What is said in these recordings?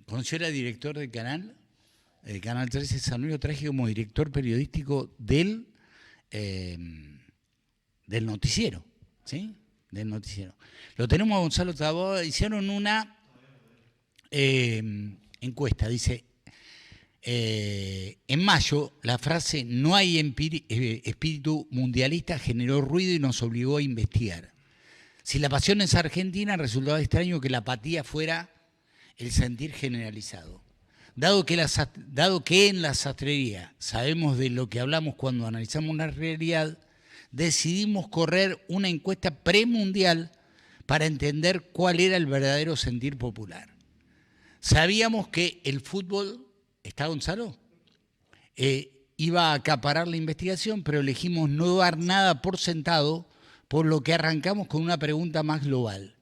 cuando yo era director del Canal 13 San Luis, lo traje como director periodístico eh, del noticiero, ¿sí? Del noticiero. Lo tenemos a Gonzalo Taboada, hicieron una encuesta, dice, en mayo la frase "no hay espíritu mundialista" generó ruido y nos obligó a investigar. Si la pasión es argentina, resultaba extraño que la apatía fuera el sentir generalizado. Dado que en la sastrería sabemos de lo que hablamos cuando analizamos la realidad, decidimos correr una encuesta premundial para entender cuál era el verdadero sentir popular. Sabíamos que el fútbol, ¿está Gonzalo? Iba a acaparar la investigación, pero elegimos no dar nada por sentado, por lo que arrancamos con una pregunta más global.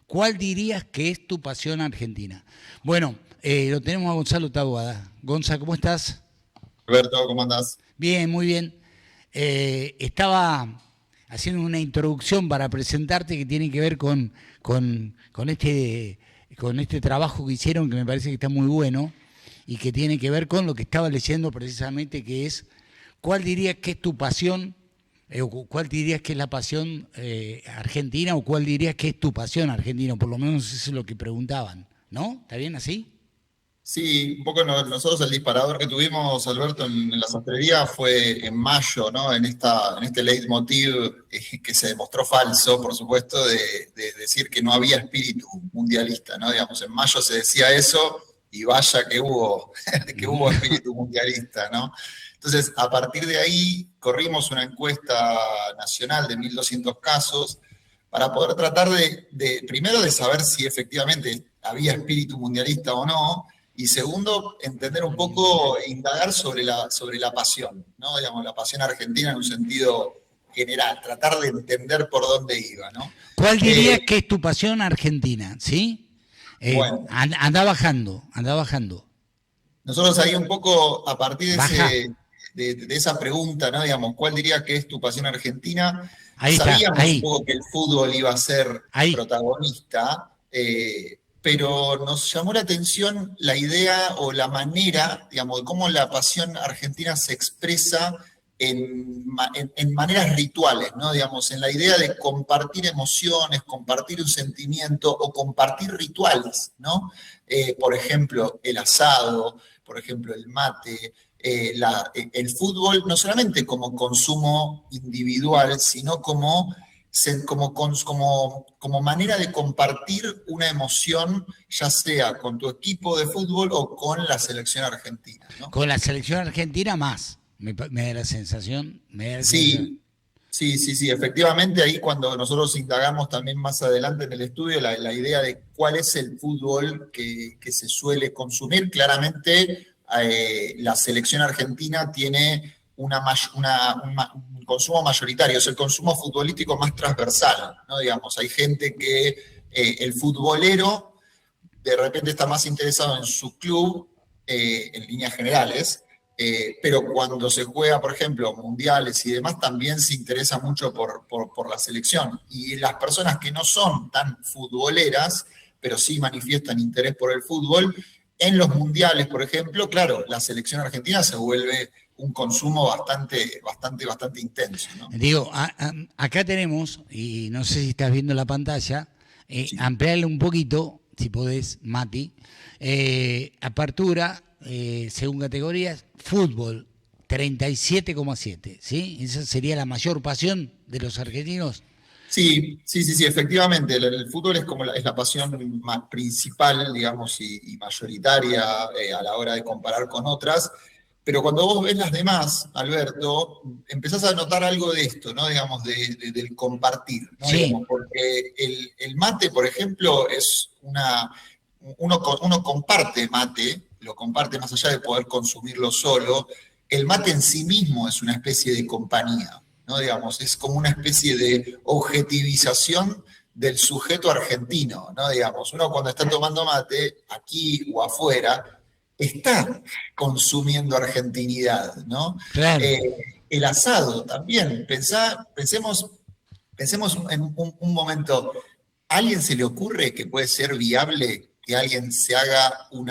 ¿Cuál dirías que es tu pasión argentina? Bueno, lo tenemos a Gonzalo Taboada. Gonza, ¿cómo estás? Alberto, ¿cómo andás? Bien, muy bien. Estaba haciendo una introducción para presentarte que tiene que ver con este trabajo que hicieron, que me parece que está muy bueno, y que tiene que ver con lo que estaba leyendo precisamente, que es, ¿cuál dirías que es tu pasión? ¿Cuál dirías que es la pasión argentina, o cuál dirías que es tu pasión argentina? Por lo menos eso es lo que preguntaban, ¿no? ¿Está bien así? Sí, un poco nosotros el disparador que tuvimos, Alberto, en la sastrería fue en mayo, ¿no? En este leitmotiv que se demostró falso, por supuesto, de decir que no había espíritu mundialista, ¿no? Digamos, en mayo se decía eso y vaya que hubo, que hubo espíritu mundialista, ¿no? Entonces, a partir de ahí, corrimos una encuesta nacional de 1.200 casos para poder tratar primero, de saber si efectivamente había espíritu mundialista o no, y segundo, entender un poco, indagar sobre la pasión, ¿no? Digamos, la pasión argentina en un sentido general, tratar de entender por dónde iba, ¿no? ¿Cuál dirías que es tu pasión argentina? ¿Sí? Bueno, Anda bajando. nosotros ahí un poco, a partir Baja. de esa pregunta, ¿no? Digamos, ¿cuál dirías que es tu pasión argentina? Ahí está, Sabíamos un ahí. poco que el fútbol iba a ser protagonista, pero nos llamó la atención la idea o la manera, digamos, de cómo la pasión argentina se expresa en maneras rituales, ¿no? Digamos, en la idea de compartir emociones, compartir un sentimiento o compartir rituales, ¿no? Por ejemplo, el asado, por ejemplo, el mate, el fútbol, no solamente como consumo individual, sino como manera de compartir una emoción, ya sea con tu equipo de fútbol o con la selección argentina, ¿no? Con la selección argentina más, me da la sensación. Sí, sí, efectivamente, ahí cuando nosotros indagamos también más adelante en el estudio la idea de cuál es el fútbol que se suele consumir, claramente la selección argentina tiene un consumo mayoritario, es el consumo futbolístico más transversal, ¿no? Digamos, hay gente que el futbolero de repente está más interesado en su club, en líneas generales, pero cuando se juega, por ejemplo, mundiales y demás, también se interesa mucho por la selección. Y las personas que no son tan futboleras, pero sí manifiestan interés por el fútbol, en los mundiales, por ejemplo, claro, la selección argentina se vuelve un consumo bastante intenso, ¿no? Digo, acá tenemos, y no sé si estás viendo la pantalla, Sí. ampliarle un poquito, si podés, Mati. Apertura, según categorías, fútbol, 37,7, ¿sí? Esa sería la mayor pasión de los argentinos. Sí, efectivamente. El fútbol es como es la pasión más principal, digamos, y mayoritaria a la hora de comparar con otras. Pero cuando vos ves las demás, Alberto, empezás a notar algo de esto, ¿no? Digamos, del compartir, ¿no? Sí. Digamos, porque el mate, por ejemplo, es uno comparte mate, lo comparte más allá de poder consumirlo solo. El mate en sí mismo es una especie de compañía, ¿no? Digamos, es como una especie de objetivización del sujeto argentino, ¿no? Digamos, uno cuando está tomando mate, aquí o afuera, está consumiendo argentinidad, ¿no? Claro. El asado también, pensemos en un momento, ¿a alguien se le ocurre que puede ser viable que alguien se haga un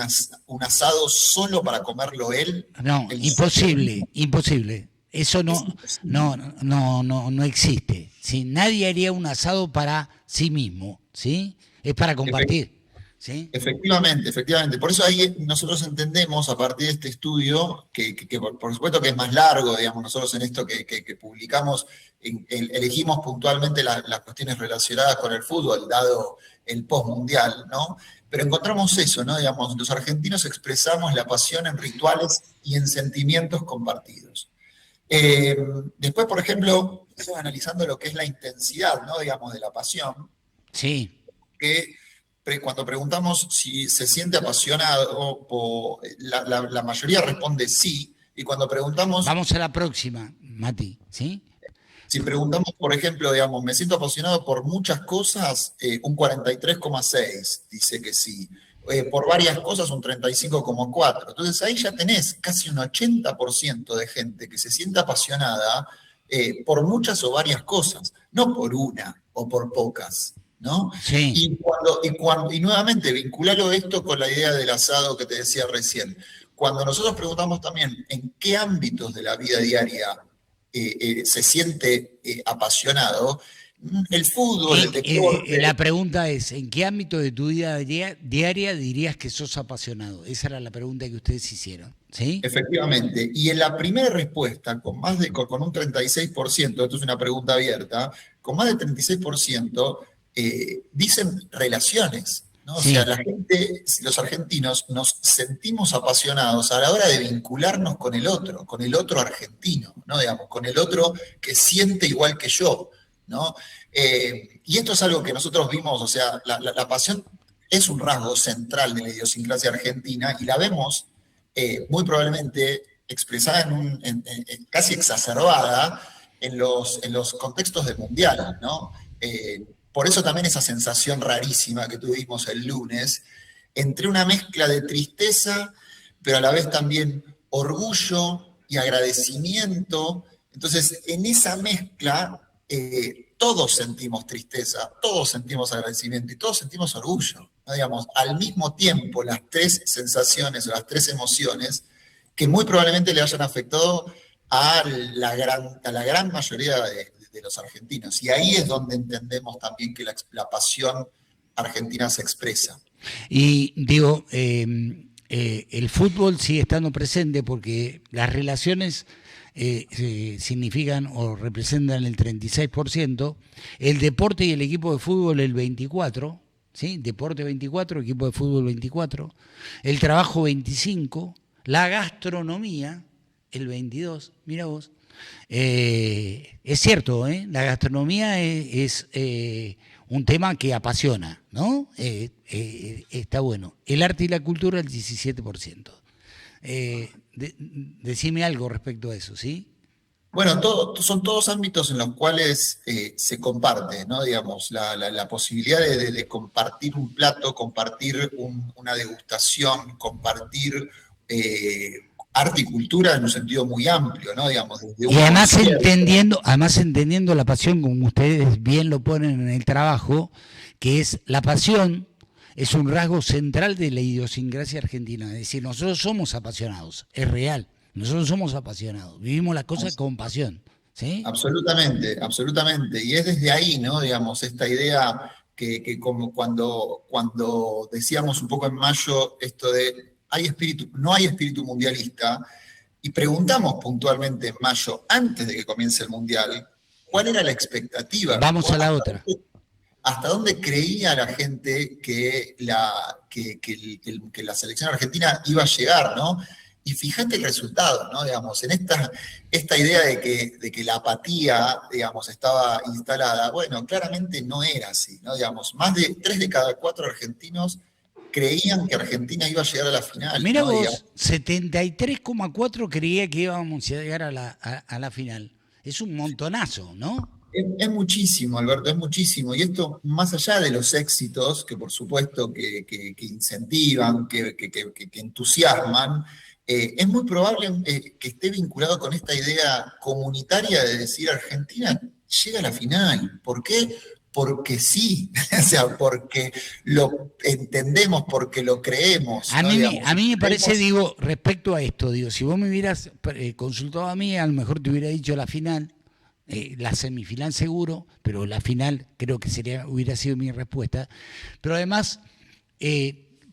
asado solo para comerlo él? No, imposible, imposible. Eso Es no, imposible. no existe. ¿Sí? Nadie haría un asado para sí mismo, ¿sí? Es para compartir, ¿sí? Efectivamente, efectivamente. Por eso ahí nosotros entendemos a partir de este estudio, que por supuesto que es más largo, digamos, nosotros en esto que publicamos, elegimos puntualmente las cuestiones relacionadas con el fútbol, dado el postmundial, ¿no? Pero encontramos eso, ¿no? Digamos, los argentinos expresamos la pasión en rituales y en sentimientos compartidos. Eh, Después, por ejemplo, analizando lo que es la intensidad, ¿no? Digamos, de la pasión, Sí. que cuando preguntamos si se siente apasionado, la mayoría responde sí, y cuando preguntamos, Vamos a la próxima, Mati, ¿sí? si preguntamos, por ejemplo, digamos, me siento apasionado por muchas cosas, un 43,6 dice que sí. Por varias cosas, un 35,4. Entonces ahí ya tenés casi un 80% de gente que se siente apasionada por muchas o varias cosas, no por una o por pocas, ¿no? Sí. Y nuevamente, vincularlo esto con la idea del asado que te decía recién. Cuando nosotros preguntamos también en qué ámbitos de la vida diaria se siente apasionado, el fútbol, el La deporte. pregunta es, ¿en qué ámbito de tu vida diaria dirías que sos apasionado? Esa era la pregunta que ustedes hicieron, ¿sí? Efectivamente. Y en la primera respuesta, con un 36%, esto es una pregunta abierta, con más del 36% dicen relaciones, ¿no? O sea, Sí. la gente, los argentinos, nos sentimos apasionados a la hora de vincularnos con el otro argentino, ¿no? Digamos, con el otro que siente igual que yo, ¿no? Y esto es algo que nosotros vimos, o sea, la pasión es un rasgo central de la idiosincrasia argentina y la vemos muy probablemente expresada casi exacerbada en los contextos del mundial, ¿no? Por eso también esa sensación rarísima que tuvimos el lunes, entre una mezcla de tristeza, pero a la vez también orgullo y agradecimiento. Entonces, en esa mezcla, todos sentimos tristeza, todos sentimos agradecimiento y todos sentimos orgullo, ¿no? Digamos, al mismo tiempo, las tres sensaciones o las tres emociones que muy probablemente le hayan afectado a la gran mayoría de los argentinos. Y ahí es donde entendemos también que la pasión argentina se expresa. Y digo, el fútbol sigue estando presente porque las relaciones significan o representan el 36%, el deporte y el equipo de fútbol el 24%, ¿sí? Deporte 24%, equipo de fútbol 24%, el trabajo 25%, la gastronomía el 22%, mira vos. Es cierto, la gastronomía es un tema que apasiona, ¿no? Está bueno. El arte y la cultura el 17%. Decime algo respecto a eso, ¿sí? Bueno, son todos ámbitos en los cuales se comparte, ¿no? Digamos, la posibilidad de compartir un plato, compartir una degustación, compartir arte y cultura en un sentido muy amplio, ¿no? Digamos, desde Y un concierto. además entendiendo la pasión, como ustedes bien lo ponen en el trabajo, que es la pasión, es un rasgo central de la idiosincrasia argentina. Es decir, nosotros somos apasionados, es real. Nosotros somos apasionados, vivimos las cosas con pasión, ¿sí? Absolutamente, absolutamente. Y es desde ahí, ¿no? Digamos, esta idea que como cuando decíamos un poco en mayo esto de no hay espíritu mundialista, y preguntamos puntualmente en mayo, antes de que comience el mundial, cuál era la expectativa, Vamos a la otra. hasta dónde creía la gente que la selección argentina iba a llegar, ¿no? Y fíjate el resultado, ¿no? Digamos, en esta idea de que la apatía, digamos, estaba instalada, bueno, claramente no era así, ¿no? Digamos, más de 3 de cada 4 argentinos creían que Argentina iba a llegar a la final, Mira ¿no? Digamos, vos, 73,4 creía que íbamos a llegar a la final. Es un montonazo, ¿no? es muchísimo, Alberto, es muchísimo. Y esto, más allá de los éxitos, que por supuesto que incentivan, que entusiasman, es muy probable que esté vinculado con esta idea comunitaria de decir Argentina llega a la final. ¿Por qué? porque sí, o sea, porque lo entendemos, porque lo creemos. A ¿no? mí, Digamos, a mí me parece, creemos, digo, respecto a esto, digo, si vos me hubieras consultado a mí, a lo mejor te hubiera dicho la final, la semifinal seguro, pero la final creo que hubiera sido mi respuesta. Pero además,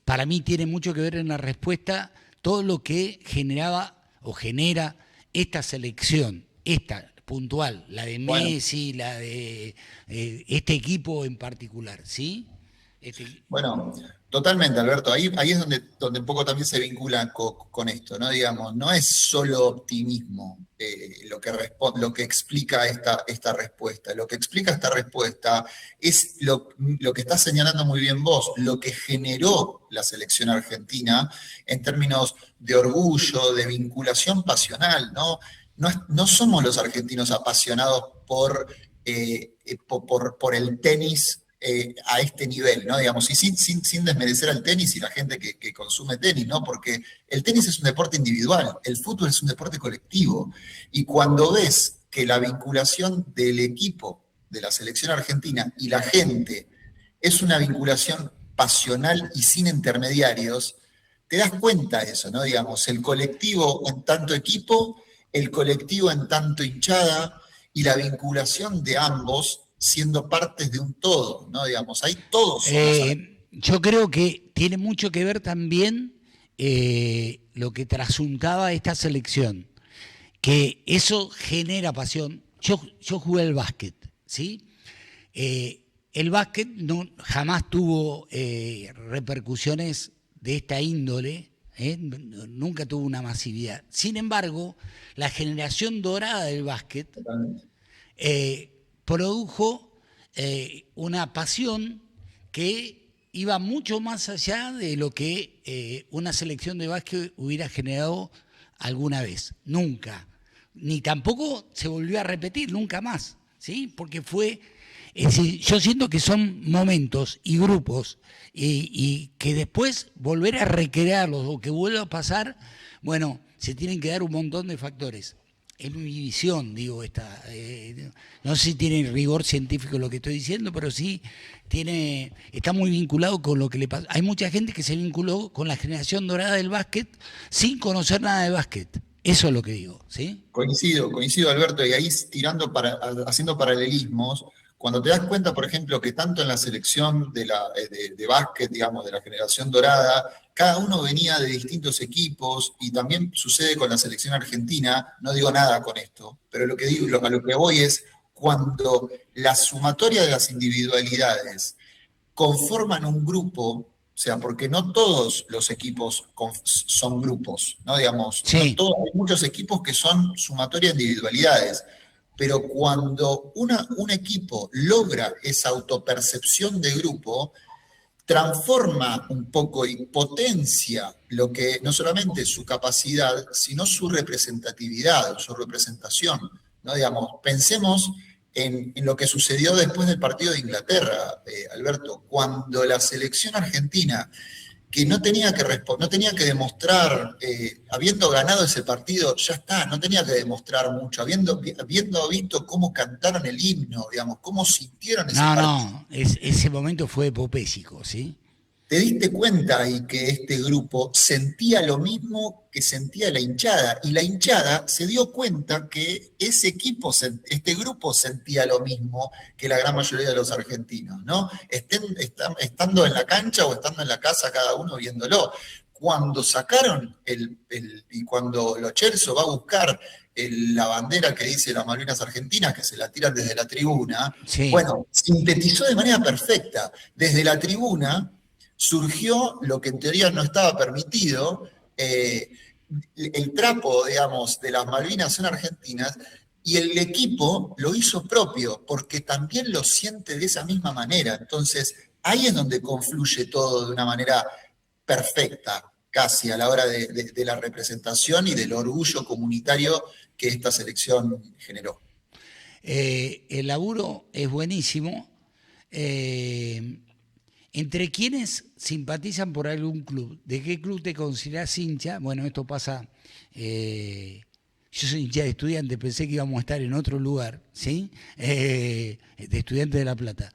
para mí tiene mucho que ver en la respuesta todo lo que generaba o genera esta selección, esta puntual, la de bueno, Messi, la de este equipo en particular, ¿sí? Bueno, totalmente, Alberto. Ahí es donde un poco también se vincula con esto, ¿no? Digamos, no es solo optimismo lo que explica esta respuesta. Lo que explica esta respuesta es lo que estás señalando muy bien vos, lo que generó la selección argentina en términos de orgullo, de vinculación pasional, ¿no? No somos los argentinos apasionados por el tenis a este nivel, ¿no? Digamos, y sin desmerecer al tenis y la gente que consume tenis, ¿no? Porque el tenis es un deporte individual, el fútbol es un deporte colectivo. Y cuando ves que la vinculación del equipo de la selección argentina y la gente es una vinculación pasional y sin intermediarios, te das cuenta de eso, ¿no? Digamos, el colectivo en tanto equipo, el colectivo en tanto hinchada y la vinculación de ambos siendo partes de un todo, ¿no? Digamos, ahí todos somos argentinos. Yo creo que tiene mucho que ver también lo que trasuntaba esta selección, que eso genera pasión. Yo jugué al básquet, ¿sí? El básquet jamás tuvo repercusiones de esta índole, nunca tuvo una masividad. Sin embargo, la generación dorada del básquet produjo una pasión que iba mucho más allá de lo que una selección de básquet hubiera generado alguna vez. Nunca. Ni tampoco se volvió a repetir, nunca más. ¿Sí? Porque fue. Es decir, yo siento que son momentos y grupos y que después volver a recrearlos o que vuelva a pasar, bueno, se tienen que dar un montón de factores. Es mi visión, digo, no sé si tiene rigor científico lo que estoy diciendo, pero sí está muy vinculado con lo que le pasa. Hay mucha gente que se vinculó con la generación dorada del básquet sin conocer nada de básquet. Eso es lo que digo, ¿sí? Coincido, Alberto, y ahí haciendo paralelismos, cuando te das cuenta, por ejemplo, que tanto en la selección de básquet, digamos, de la generación dorada, cada uno venía de distintos equipos, y también sucede con la selección argentina, no digo nada con esto, pero lo que digo, a lo que voy es cuando la sumatoria de las individualidades conforman un grupo, o sea, porque no todos los equipos son grupos, ¿no? Digamos, no Sí. todos, hay muchos equipos que son sumatoria de individualidades, pero cuando un equipo logra esa autopercepción de grupo, transforma un poco y potencia lo que no solamente su capacidad, sino su representatividad, su representación, ¿no? Digamos, pensemos en lo que sucedió después del partido de Inglaterra, Alberto, cuando la selección argentina, que no tenía que demostrar, habiendo ganado ese partido, ya está, no tenía que demostrar mucho, habiendo visto cómo cantaron el himno, digamos, cómo sintieron ese No, partido. no, ese momento fue epopésico, ¿sí? Te diste cuenta ahí que este grupo sentía lo mismo que sentía la hinchada, y la hinchada se dio cuenta que este grupo sentía lo mismo que la gran mayoría de los argentinos, ¿no? Estando en la cancha o estando en la casa, cada uno viéndolo. Cuando sacaron y cuando Lo Celso va a buscar la bandera que dice las Malvinas Argentinas, que se la tiran desde la tribuna, Sí. bueno, sintetizó de manera perfecta. Desde la tribuna surgió lo que en teoría no estaba permitido, el trapo, digamos, de las Malvinas son argentinas, y el equipo lo hizo propio, porque también lo siente de esa misma manera. Entonces, ahí es donde confluye todo de una manera perfecta, casi a la hora de la representación y del orgullo comunitario que esta selección generó. El laburo es buenísimo. Eh, ¿Entre quiénes simpatizan por algún club? ¿De qué club te consideras hincha? Bueno, esto pasa. Yo soy hincha de Estudiantes, pensé que íbamos a estar en otro lugar, ¿sí? De Estudiantes de La Plata.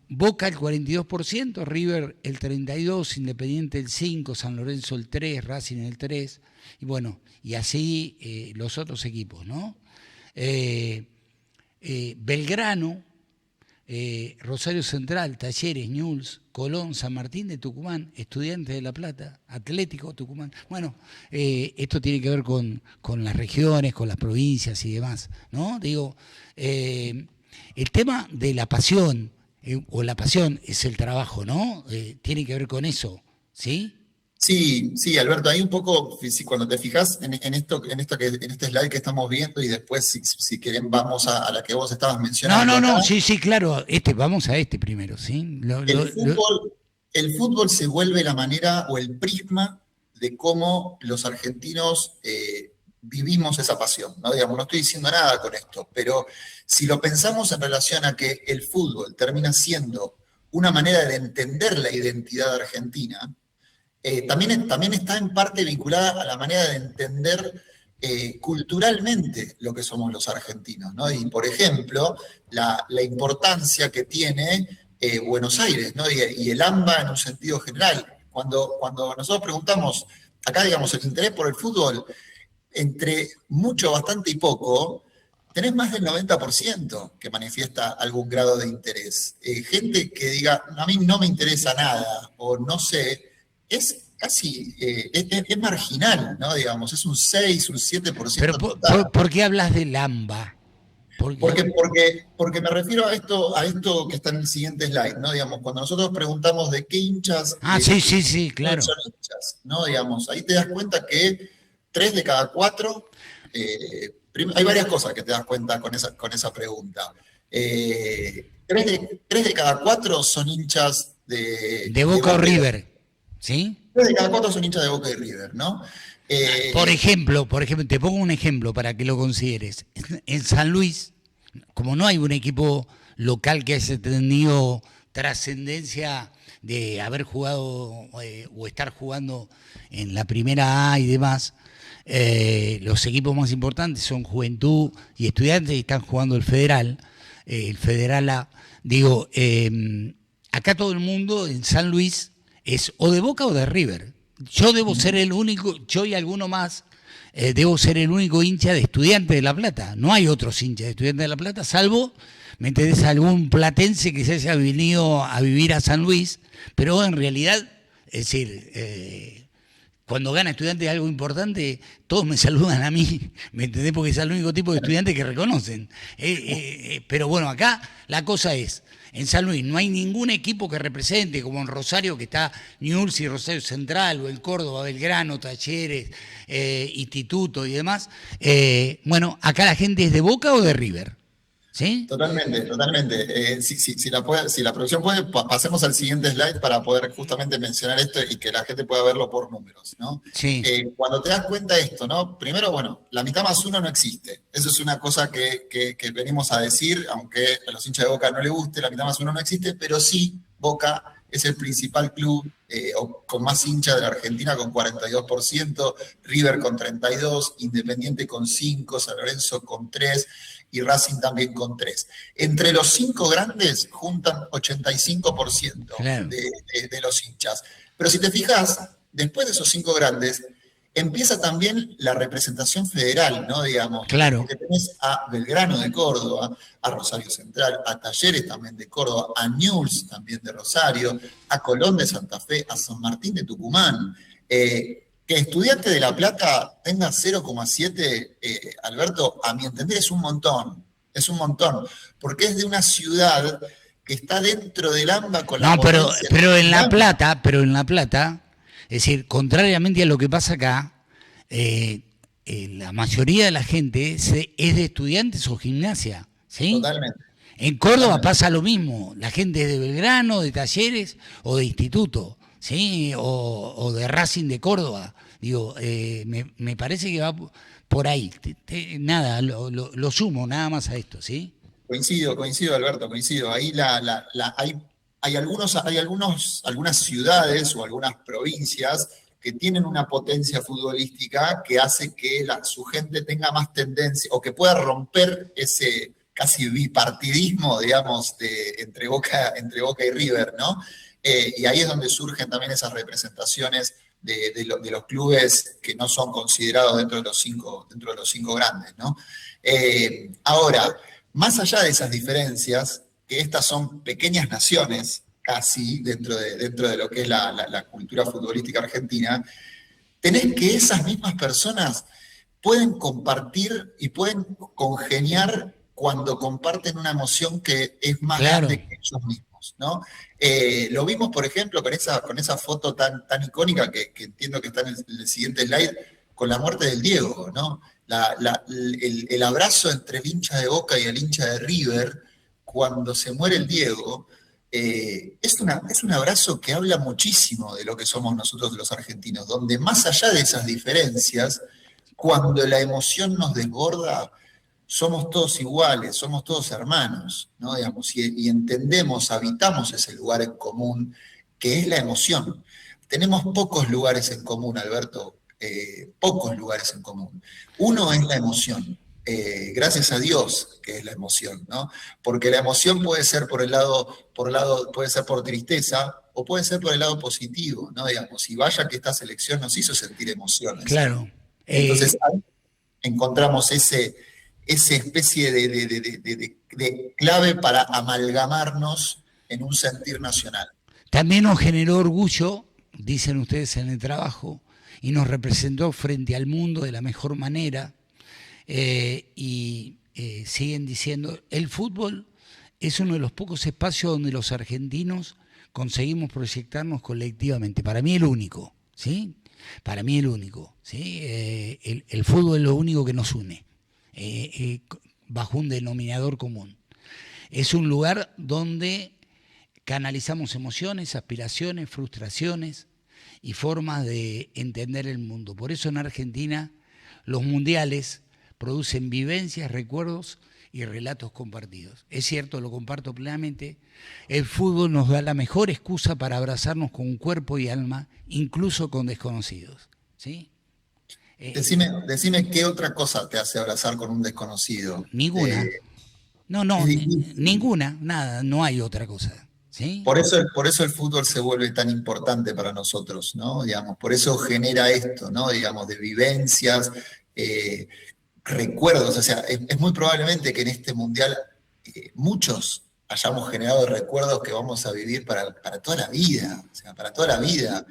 Boca el 42%, River el 32%, Independiente el 5%, San Lorenzo el 3%, Racing el 3%, y bueno, y así los otros equipos, ¿no? Belgrano, Rosario Central, Talleres, Newell's, Colón, San Martín de Tucumán, Estudiantes de La Plata, Atlético Tucumán. Bueno, esto tiene que ver con las regiones, con las provincias y demás, ¿no? Digo, el tema de la pasión, o la pasión es el trabajo, ¿no? Tiene que ver con eso, ¿sí? Sí, sí, Alberto, hay un poco, cuando te fijas en este slide que estamos viendo y después, si quieren, vamos a la que vos estabas mencionando acá. No, sí, claro, vamos a este primero, ¿sí? El fútbol se vuelve la manera o el prisma de cómo los argentinos vivimos esa pasión, ¿no? Digamos, no estoy diciendo nada con esto, pero si lo pensamos en relación a que el fútbol termina siendo una manera de entender la identidad argentina, también está en parte vinculada a la manera de entender culturalmente lo que somos los argentinos, ¿no? Y, por ejemplo, la importancia que tiene Buenos Aires, ¿no? Y el AMBA en un sentido general. Cuando nosotros preguntamos, acá, digamos, el interés por el fútbol, entre mucho, bastante y poco, tenés más del 90% que manifiesta algún grado de interés. Gente que diga, a mí no me interesa nada, o no sé, es casi, es marginal, ¿no? Digamos, es un 6, un 7%. Pero ¿por qué hablas del AMBA? Porque me refiero a esto que está en el siguiente slide, ¿no? Digamos, cuando nosotros preguntamos de qué hinchas... sí, claro. Son hinchas, ¿no? Digamos, ahí te das cuenta que 3 de cada 4... hay varias cosas que te das cuenta con esa pregunta. 3 de cada 4 son hinchas de Boca o River. ¿Sí? 3 de cada 4 son hinchas de Boca y River, ¿no? Por ejemplo, te pongo un ejemplo para que lo consideres. En San Luis, como no hay un equipo local que haya tenido trascendencia de haber jugado o estar jugando en la primera A y demás, los equipos más importantes son Juventud y Estudiantes y están jugando el Federal A. Digo, acá todo el mundo en San Luis es o de Boca o de River. Yo debo ser el único, yo y alguno más, debo ser el único hincha de Estudiantes de La Plata. No hay otros hinchas de Estudiantes de La Plata, salvo, ¿me entendés?, algún platense que se haya venido a vivir a San Luis, pero en realidad, es decir, cuando gana Estudiantes algo importante, todos me saludan a mí, ¿me entendés? Porque es el único tipo de estudiantes que reconocen. Pero bueno, acá la cosa es, en San Luis no hay ningún equipo que represente, como en Rosario, que está Newell's y Rosario Central, o en Córdoba, Belgrano, Talleres, Instituto y demás. Bueno, acá la gente es de Boca o de River. ¿Sí? Totalmente. Si la producción puede, pasemos al siguiente slide para poder justamente mencionar esto y que la gente pueda verlo por números, ¿no? Sí. Cuando te das cuenta de esto, ¿no? Primero, bueno, la mitad más uno no existe. Eso es una cosa que venimos a decir, aunque a los hinchas de Boca no les guste, la mitad más uno no existe, pero sí, Boca es el principal club con más hinchas de la Argentina, con 42%, River con 32%, Independiente con 5%, San Lorenzo con 3%, y Racing también con 3%. Entre los 5 grandes juntan 85% claro, de los hinchas. Pero si te fijas, después de esos 5 grandes, empieza también la representación federal, ¿no? Digamos, claro. Porque tenés a Belgrano de Córdoba, a Rosario Central, a Talleres también de Córdoba, a Newell's también de Rosario, a Colón de Santa Fe, a San Martín de Tucumán. Que Estudiante de La Plata tenga 0,7, Alberto, a mi entender es un montón, porque es de una ciudad que está dentro del AMBA con la potencia. pero en La Plata, es decir, contrariamente a lo que pasa acá, la mayoría de la gente es de Estudiantes o Gimnasia, ¿sí? Totalmente. En Córdoba pasa lo mismo, la gente es de Belgrano, de Talleres o de Instituto, ¿sí? O de Racing de Córdoba. Digo, me parece que va por ahí. Nada, lo sumo nada más a esto, ¿sí? Coincido, Alberto, coincido. Ahí hay algunas ciudades o algunas provincias que tienen una potencia futbolística que hace que su gente tenga más tendencia o que pueda romper ese casi bipartidismo, digamos, entre Boca y River, ¿no? Y ahí es donde surgen también esas representaciones de los clubes que no son considerados dentro de los cinco grandes, ¿no? Ahora, más allá de esas diferencias, que estas son pequeñas naciones, casi dentro de lo que es la cultura futbolística argentina, tenés que esas mismas personas pueden compartir y pueden congeniar cuando comparten una emoción que es más grande que ellos mismos, ¿no? Lo vimos, por ejemplo, con esa foto tan icónica que entiendo que está en el siguiente slide, con la muerte del Diego, ¿no? El abrazo entre el hincha de Boca y el hincha de River, cuando se muere el Diego, es un abrazo que habla muchísimo de lo que somos nosotros los argentinos, donde más allá de esas diferencias, cuando la emoción nos desborda, somos todos iguales, somos todos hermanos, ¿no? Digamos, y entendemos, habitamos ese lugar en común, que es la emoción. Tenemos pocos lugares en común, Alberto, pocos lugares en común. Uno es la emoción. Gracias a Dios que es la emoción, ¿no? Porque la emoción puede ser puede ser por tristeza o puede ser por el lado positivo, ¿no? Digamos, y vaya que esta selección nos hizo sentir emociones. Claro. Entonces ahí encontramos esa especie de clave para amalgamarnos en un sentir nacional. También nos generó orgullo, dicen ustedes en el trabajo, y nos representó frente al mundo de la mejor manera. Siguen diciendo, el fútbol es uno de los pocos espacios donde los argentinos conseguimos proyectarnos colectivamente. Para mí el único, ¿sí? Para mí el único, ¿sí? El fútbol es lo único que nos une, bajo un denominador común. Es un lugar donde canalizamos emociones, aspiraciones, frustraciones y formas de entender el mundo. Por eso en Argentina los mundiales producen vivencias, recuerdos y relatos compartidos. Es cierto, lo comparto plenamente, el fútbol nos da la mejor excusa para abrazarnos con cuerpo y alma, incluso con desconocidos, ¿sí? Decime qué otra cosa te hace abrazar con un desconocido. Ninguna. Ninguna, nada, no hay otra cosa. ¿Sí? Por eso el fútbol se vuelve tan importante para nosotros, ¿no? Digamos, por eso genera esto, ¿no? Digamos, de vivencias, recuerdos. O sea, es muy probablemente que en este mundial muchos hayamos generado recuerdos que vamos a vivir para toda la vida, o sea, para toda la vida.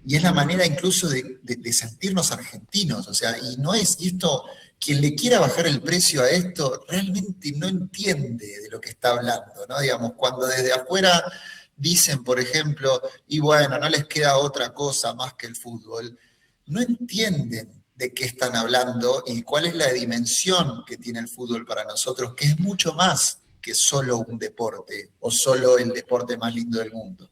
Y es la manera incluso de sentirnos argentinos, o sea, y esto, quien le quiera bajar el precio a esto, realmente no entiende de lo que está hablando, ¿no? Digamos, cuando desde afuera dicen, por ejemplo, y bueno, no les queda otra cosa más que el fútbol, no entienden de qué están hablando y cuál es la dimensión que tiene el fútbol para nosotros, que es mucho más que solo un deporte o solo el deporte más lindo del mundo.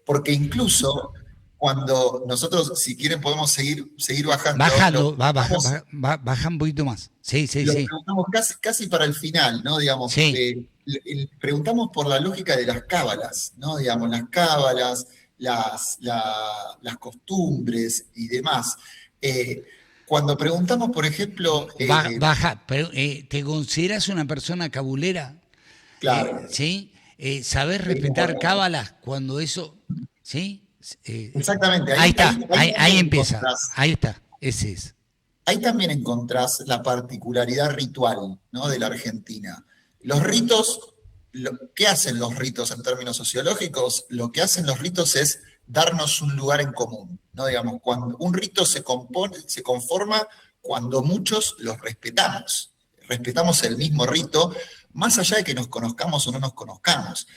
Porque incluso cuando nosotros, si quieren, podemos seguir bajando. Baja un poquito más. Sí. Preguntamos casi para el final, ¿no? Digamos, sí. Preguntamos por la lógica de las cábalas, ¿no? Digamos, las cábalas, las costumbres y demás. Cuando preguntamos, por ejemplo... ¿te consideras una persona cabulera? Claro. ¿Sí? ¿Sabés respetar cábalas cuando eso... ¿Sí? Exactamente. Ahí empieza. Ahí está, ese es. Ahí también encontrás la particularidad ritual, ¿no? De la Argentina. Los ritos, ¿qué hacen los ritos en términos sociológicos? Lo que hacen los ritos es darnos un lugar en común, ¿no? Digamos, cuando un rito se conforma cuando muchos los respetamos. Respetamos el mismo rito, más allá de que nos conozcamos o no nos conozcamos.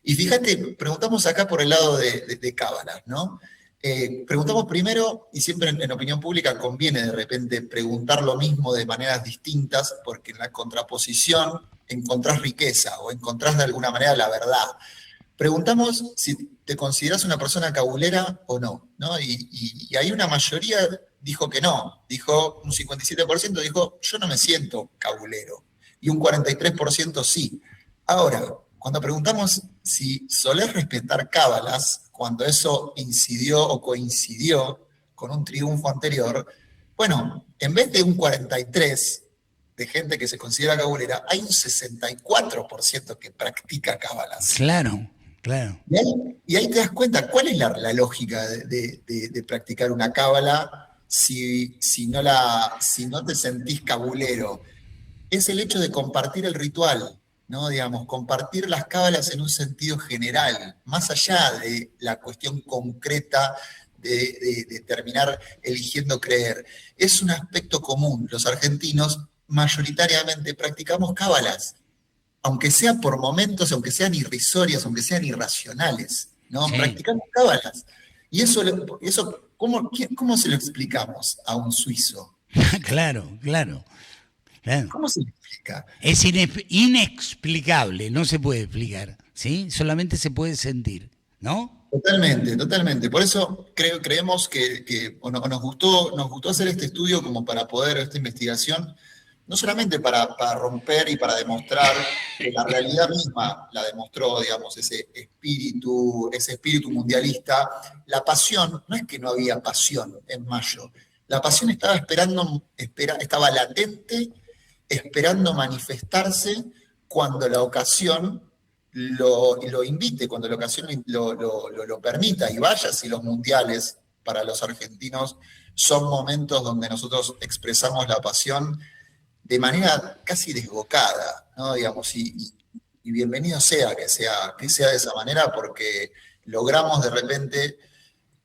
Y fíjate, preguntamos acá por el lado de cábalas, ¿no? Preguntamos primero, y siempre en opinión pública conviene de repente preguntar lo mismo de maneras distintas, porque en la contraposición encontrás riqueza o encontrás de alguna manera la verdad. Preguntamos si te consideras una persona cabulera o no, ¿no? Y ahí una mayoría dijo que no, un 57% dijo, yo no me siento cabulero, y un 43% sí. Ahora, cuando preguntamos si solés respetar cábalas, cuando eso incidió o coincidió con un triunfo anterior, bueno, en vez de un 43% de gente que se considera cabulera, hay un 64% que practica cábalas. Claro, claro. Y ahí te das cuenta, ¿cuál es la lógica de practicar una cábala si no te sentís cabulero? Es el hecho de compartir el ritual, ¿no? Digamos, compartir las cábalas en un sentido general, más allá de la cuestión concreta de terminar eligiendo creer. Es un aspecto común. Los argentinos mayoritariamente practicamos cábalas, aunque sea por momentos, aunque sean irrisorias, aunque sean irracionales, ¿no? Sí. Practicamos cábalas. Y eso ¿cómo se lo explicamos a un suizo? Claro, claro, claro. ¿Cómo se le explica? Es inexplicable, no se puede explicar, ¿sí? Solamente se puede sentir, ¿no? Totalmente, totalmente. Por eso creemos que nos gustó hacer este estudio como para poder, esta investigación, no solamente para romper y para demostrar que la realidad misma la demostró, digamos, ese espíritu mundialista. La pasión, no es que no había pasión en mayo, la pasión estaba latente, esperando manifestarse cuando la ocasión lo invite, cuando la ocasión lo permita, y vaya si los mundiales para los argentinos son momentos donde nosotros expresamos la pasión de manera casi desbocada, ¿no? Digamos, y bienvenido sea que sea de esa manera, porque logramos de repente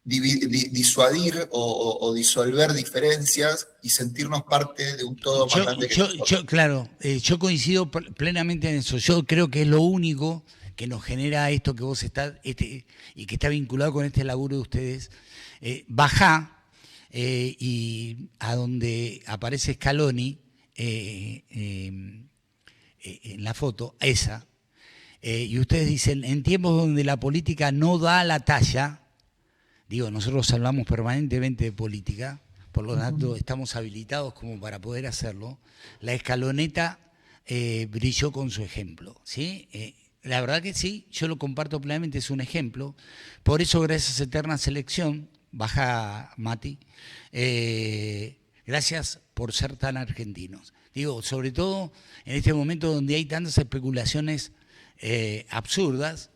disuadir o disolver diferencias y sentirnos parte de un todo más grande que nosotros. Claro, yo coincido plenamente en eso. Yo creo que es lo único que nos genera esto que vos estás, y que está vinculado con este laburo de ustedes. Bajá y a donde aparece Scaloni, en la foto, esa, y ustedes dicen, en tiempos donde la política no da la talla, digo, nosotros hablamos permanentemente de política, por lo tanto estamos habilitados como para poder hacerlo, la escaloneta brilló con su ejemplo, ¿sí? La verdad que sí, yo lo comparto plenamente, es un ejemplo, por eso gracias a Eterna Selección, baja Mati, gracias por ser tan argentinos. Digo, sobre todo en este momento donde hay tantas especulaciones absurdas,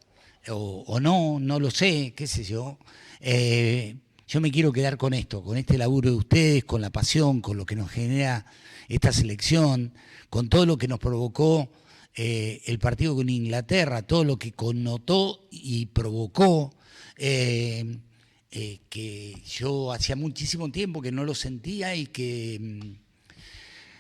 o no lo sé, qué sé yo. Yo me quiero quedar con esto, con este laburo de ustedes, con la pasión, con lo que nos genera esta selección, con todo lo que nos provocó el partido con Inglaterra, todo lo que connotó y provocó, que yo hacía muchísimo tiempo que no lo sentía y que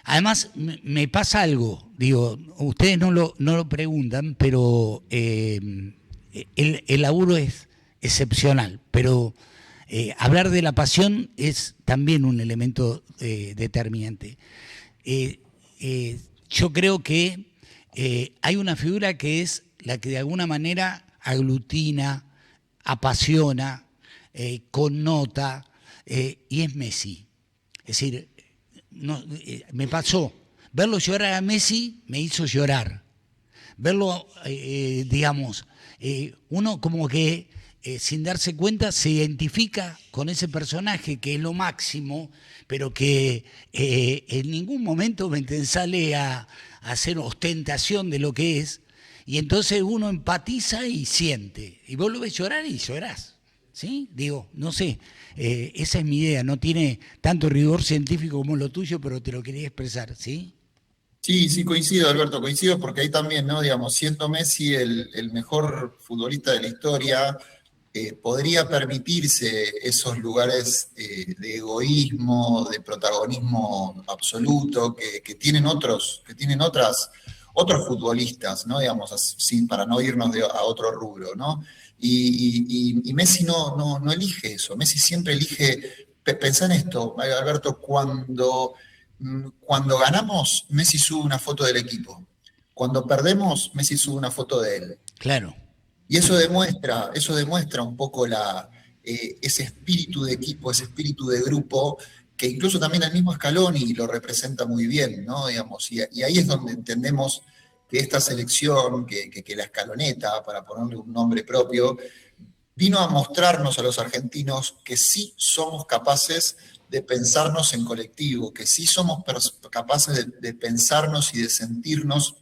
además me pasa algo, digo, ustedes no lo preguntan, pero el laburo es excepcional, pero hablar de la pasión es también un elemento determinante. Yo creo que hay una figura que es la que de alguna manera aglutina, apasiona, connota, y es Messi. Es decir, me pasó, verlo llorar a Messi me hizo llorar. Verlo, digamos, uno como que sin darse cuenta se identifica con ese personaje que es lo máximo, pero que en ningún momento sale a hacer ostentación de lo que es, y entonces uno empatiza y siente, y vos lo ves llorar y llorás, ¿sí? Digo, no sé, esa es mi idea, no tiene tanto rigor científico como lo tuyo, pero te lo quería expresar, ¿sí? Sí, coincido, Alberto, coincido, porque ahí también, ¿no? Digamos, siendo Messi el mejor futbolista de la historia, podría permitirse esos lugares de egoísmo, de protagonismo absoluto que tienen otros futbolistas, ¿no? Digamos, para no irnos a otro rubro, ¿no? Y Messi no elige eso. Messi siempre elige. Pensá en esto, Alberto, cuando ganamos, Messi sube una foto del equipo. Cuando perdemos, Messi sube una foto de él. Claro. Y eso demuestra un poco ese espíritu de equipo, ese espíritu de grupo, que incluso también el mismo Scaloni lo representa muy bien, ¿no? Digamos, y ahí es donde entendemos que esta selección, que la escaloneta, para ponerle un nombre propio, vino a mostrarnos a los argentinos que sí somos capaces de pensarnos en colectivo, que sí somos capaces de pensarnos y de sentirnos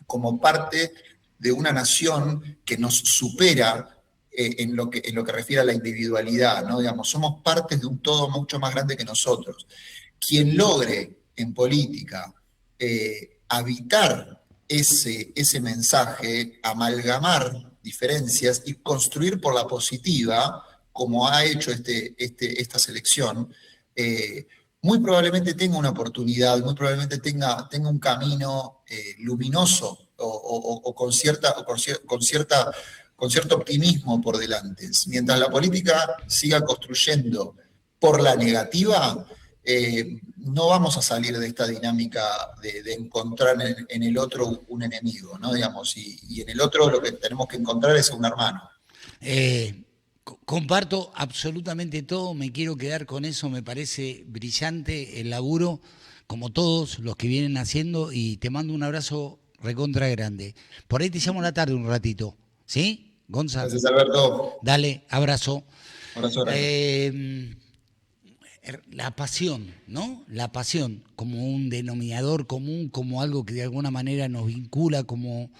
como parte de una nación que nos supera en lo que refiere a la individualidad, ¿no? Digamos, somos parte de un todo mucho más grande que nosotros. Quien logre en política habitar ese mensaje, amalgamar diferencias y construir por la positiva, como ha hecho esta selección, muy probablemente tenga una oportunidad, muy probablemente tenga un camino luminoso o con cierto optimismo por delante. Mientras la política siga construyendo por la negativa, no vamos a salir de esta dinámica de encontrar en el otro un enemigo, ¿no? Digamos, y en el otro lo que tenemos que encontrar es un hermano. Comparto absolutamente todo, me quiero quedar con eso, me parece brillante el laburo, como todos los que vienen haciendo, y te mando un abrazo recontra grande. Por ahí te llamo a la tarde un ratito, ¿sí, Gonza? Gracias, Alberto. Dale, abrazo. Abrazo grande. La pasión, ¿no? La pasión como un denominador común, como algo que de alguna manera nos vincula, como